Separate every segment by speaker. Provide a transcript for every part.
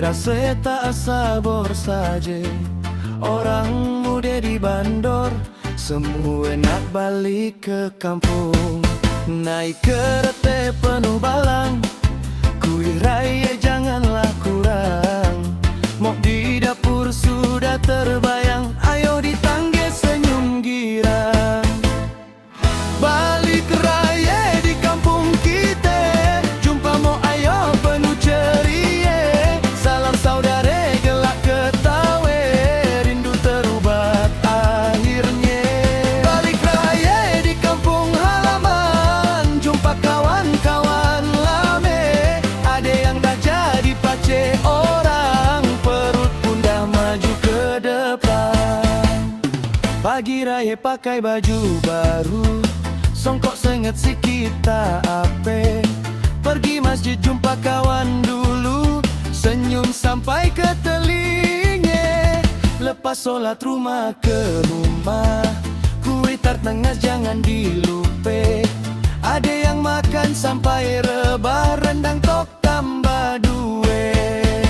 Speaker 1: rasa tak sabar saja. Orang muda di bandar semua nak balik ke kampung. Naik kereta penuh balang, kuih raya janganlah kurang. Mok di dapur sudah terbayang, ayo ditangge senyum girang. Balik raya di kampung kita, jumpa mok ayo penuh ceria. Salam saudara gelak ketawa, rindu terubat akhirnya. Balik raya di kampung halaman, jumpa kawan-kawan lama. Ada yang dah jadi pacar orang, perut pun dah maju ke depan. Pagi raya pakai baju baru, songkok senget sikit tak apa. Pergi masjid jumpa kawan dulu, senyum sampai ke telinga. Lepas solat rumah ke rumah, kuih tart nengas jangan dilupa. Ada yang makan sampai rebah, rendang tok tambah duit.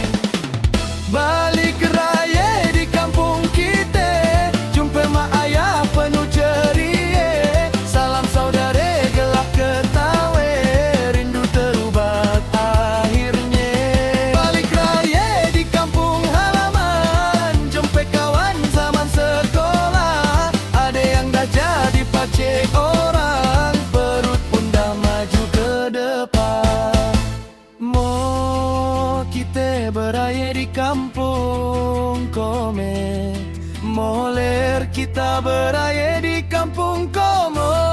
Speaker 1: Balik raya di kampung kita, jumpa mak ayah penuh ceria. Salam saudara gelak ketawa, rindu terubat akhirnya. Balik raya di kampung halaman, jumpa kawan zaman sekolah. Ada yang dah jadi pacar orang, perut pun dah maju ke depan. Mo kita beraya di kampung Kome, moler kita beraya di kampung Komo.